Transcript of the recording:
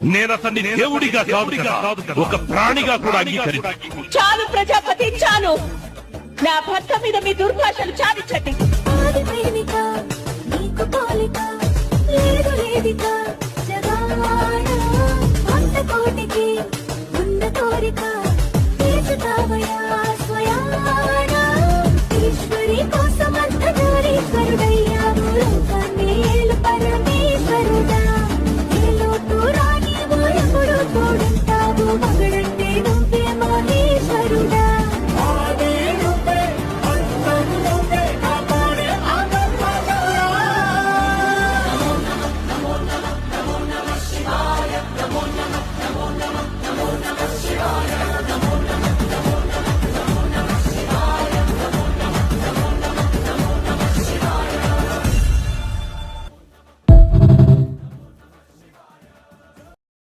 నేను అతన్ని దేవుడిగా కాదు కదా, ఒక ప్రాణిగా కూడా అంగీకరించాను. చాలు ప్రజాపతి, చాలు. నా భర్త మీద మీ దుర్భాషలు చాలించండి. ఆది ప్రేమిక నీకు పోలిక లేదు లేదిక జగాడ